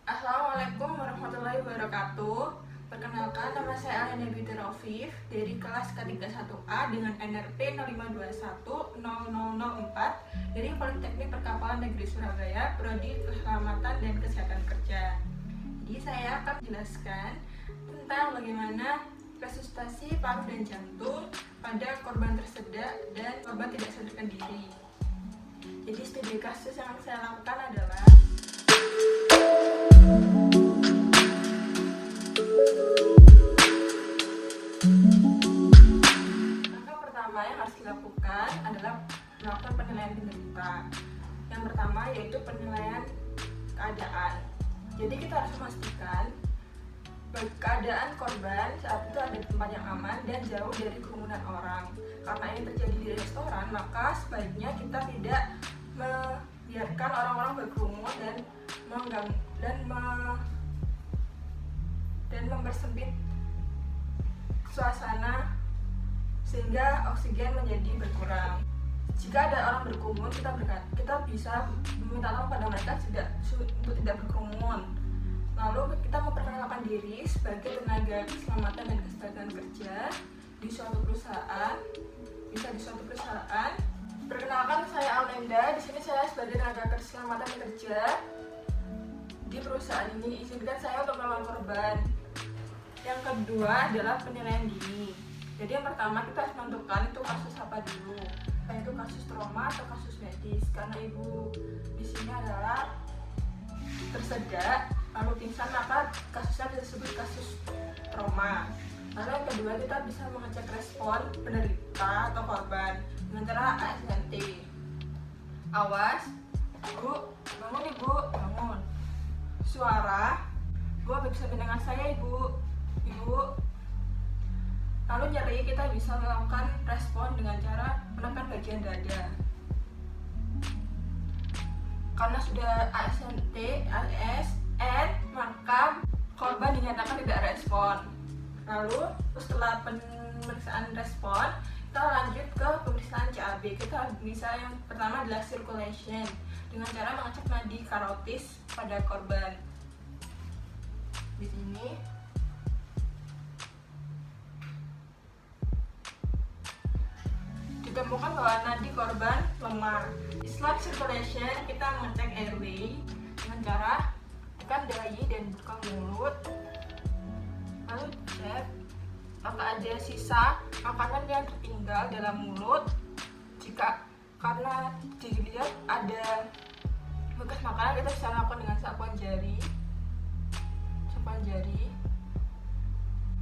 Assalamualaikum warahmatullahi wabarakatuh. Perkenalkan, nama saya Alena Binti Raufif dari kelas K31A dengan NRP 05210004 dari Politeknik Perkapalan Negeri Surabaya, Prodi Keselamatan dan Kesehatan Kerja. Jadi saya akan menjelaskan tentang bagaimana resusitasi paru dan jantung pada korban tersedak dan korban tidak sadarkan diri. Jadi studi kasus yang saya lakukan adalah langkah pertama yang harus dilakukan adalah melakukan penilaian penderita. Yang pertama yaitu penilaian keadaan. Jadi kita harus memastikan keadaan korban saat itu ada di tempat yang aman dan jauh dari kerumunan orang. Karena ini terjadi di restoran, maka sebaiknya kita tidak membiarkan orang-orang berkerumun dan mempersempit suasana sehingga oksigen menjadi berkurang. Jika ada orang berkerumun, kita bisa meminta tolong pada mereka untuk tidak berkerumun. Lalu kita memperkenalkan diri sebagai tenaga keselamatan dan kesehatan kerja di suatu perusahaan. Bisa di suatu perusahaan. Perkenalkan, saya Alenda. Di sini saya sebagai tenaga keselamatan kerja di perusahaan ini. Izinkan saya untuk menolong korban. Yang kedua adalah penilaian dini. Jadi yang pertama kita harus menentukan itu kasus apa dulu. Itu kasus trauma atau kasus medis. Karena ibu di sini adalah tersedak lalu pingsan, maka kasusnya disebut kasus trauma. Lalu yang kedua kita bisa mengecek respon penderita atau korban dengan cara ASNT. Awas, ibu, bangun ibu, bangun. Suara, ibu bisa mendengar saya ibu, ibu. Lalu nyeri, kita bisa melakukan respon dengan cara menekan bagian dada. Karena sudah ASNT, ASN, maka korban dinyatakan tidak respon. Lalu setelah pemeriksaan respon, kita lanjut ke pemeriksaan CAB. Kita bisa yang pertama adalah circulation dengan cara mengecek nadi karotis pada korban. Di sini ditemukan bahwa nadi korban lemah. Setelah circulation, kita mengecek airway dengan cara tekan dahi dan buka mulut. Lalu cek apakah ada sisa makanan yang tertinggal dalam mulut. Jika karena dilihat ada bekas makanan, kita bisa lakukan dengan sapuan jari.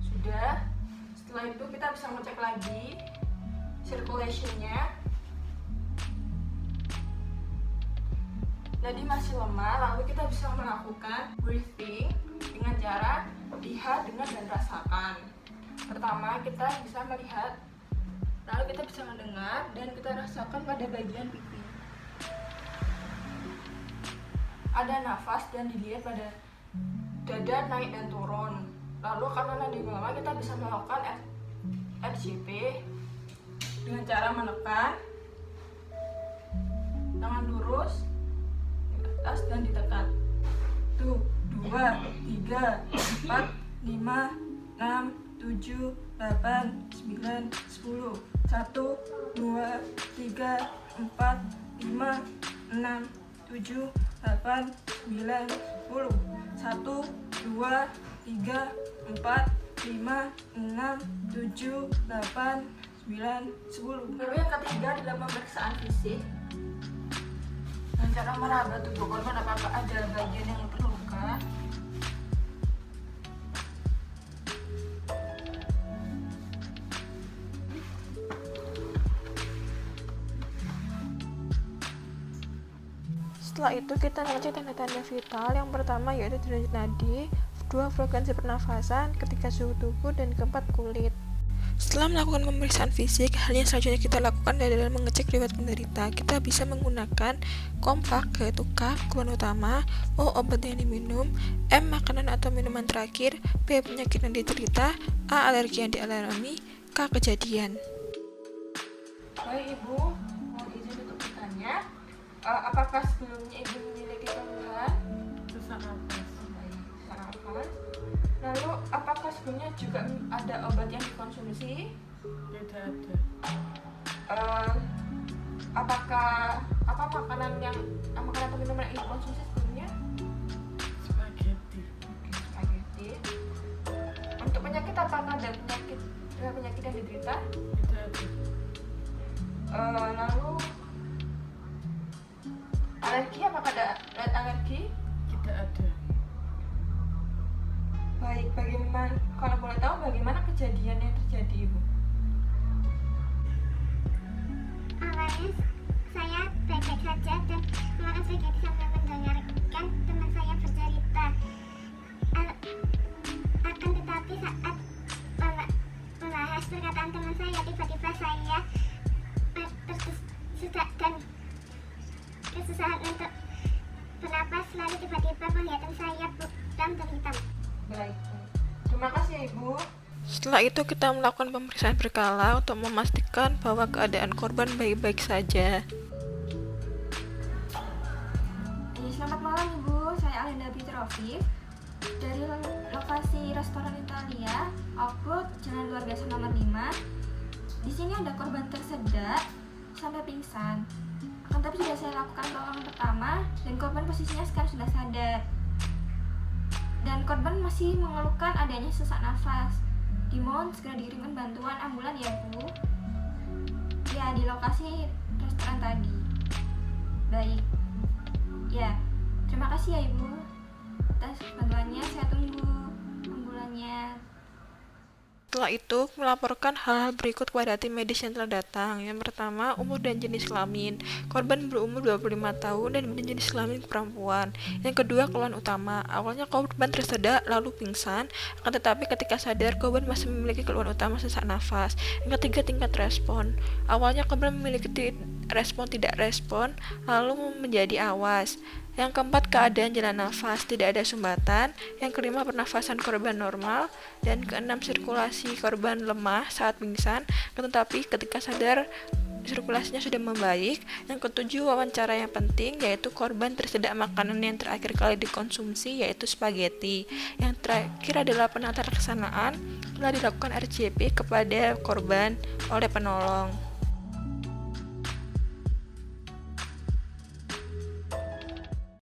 Sudah. Setelah itu kita bisa mengecek lagi circulation-nya. Jadi masih lemah, lalu kita bisa melakukan breathing dengan cara lihat, dengar, dan rasakan. Pertama kita bisa melihat, lalu kita bisa mendengar, dan kita rasakan pada bagian pipi. Ada nafas dan dilihat pada dada naik dan turun. Lalu karena nadi melemah, kita bisa melakukan RCP dengan cara menekan tangan lurus di atas dan ditekan. 1, 2, 3, 4, 5, 6, 7, 8, 9, 10. 1, 2, 3, 4, 5, 6, 7, 8, 9, 10. 1, 2, 3, 4, 5, 6, 7, 8, 9, 10. Lalu yang ketiga adalah pemeriksaan fisik dengan cara meraba tubuh korban apakah ada bagian yang terluka. Setelah itu kita mengecek tanda-tanda vital. Yang pertama yaitu derajat nadi, kedua frekuensi pernafasan, ketiga suhu tubuh, dan keempat kulit. Setelah melakukan pemeriksaan fisik, hal yang selanjutnya kita lakukan adalah mengecek riwayat penderita. Kita bisa menggunakan kompak, yaitu K, keluhan utama, O, obat yang diminum, M, makanan atau minuman terakhir, B, penyakit yang diderita, A, alergi yang dialami, K, kejadian. Baik Ibu, mohon izin untuk bertanya, apakah sebelumnya Ibu memiliki keluhan? Sesak nafas. nafas. Lalu apakah sebelumnya juga ada obat yang dikonsumsi? Tidak ada. Apakah makanan atau minuman yang dikonsumsi sebelumnya? Spaghetti. Spaghetti. Untuk penyakit, apakah ada penyakit yang diderita? Tidak ada. Lalu alergi, apakah ada alergi? Tidak ada. Baik, kalau boleh tahu bagaimana kejadian yang terjadi, Ibu? Awalnya saya baik-baik saja dan makan spaghetti sambil mendengarkan teman saya bercerita. Akan tetapi saat membahas perkataan teman saya, tiba-tiba saya kesusahan untuk bernapas, lalu tiba-tiba penglihatan saya buram dan hitam. Baik. Terima kasih ya, Ibu. Setelah itu kita melakukan pemeriksaan berkala untuk memastikan bahwa keadaan korban baik-baik saja. Selamat malam Ibu, saya Alinda Bitrofif dari lokasi restoran Italia, Output, Jalan Luar Biasa nomor 5. Di sini ada korban tersedak sampai pingsan. Akan tapi sudah saya lakukan pertolongan pertama dan korban posisinya sekarang sudah sadar. Dan korban masih mengeluhkan adanya sesak nafas. Dimohon segera dikirimkan bantuan ambulan ya Bu. Ya, di lokasi restoran tadi. Baik. Ya, terima kasih ya Ibu atas bantuannya. Saya tunggu ambulannya. Setelah itu, melaporkan hal-hal berikut kepada tim medis yang telah datang. Yang pertama, umur dan jenis kelamin. Korban berumur 25 tahun dan berjenis kelamin perempuan. Yang kedua, keluhan utama. Awalnya korban tersedak lalu pingsan, akan tetapi ketika sadar, korban masih memiliki keluhan utama sesak nafas. Yang ketiga, tingkat respon. Awalnya korban memiliki tidak respon, lalu menjadi awas. Yang keempat, keadaan jalan nafas, tidak ada sumbatan. Yang kelima, pernafasan korban normal. Dan keenam, sirkulasi korban lemah saat pingsan, tetapi ketika sadar sirkulasinya sudah membaik. Yang ketujuh, wawancara yang penting, yaitu korban tersedak makanan yang terakhir kali dikonsumsi, yaitu spaghetti. Yang terakhir adalah penata laksanaan, telah dilakukan RCP kepada korban oleh penolong.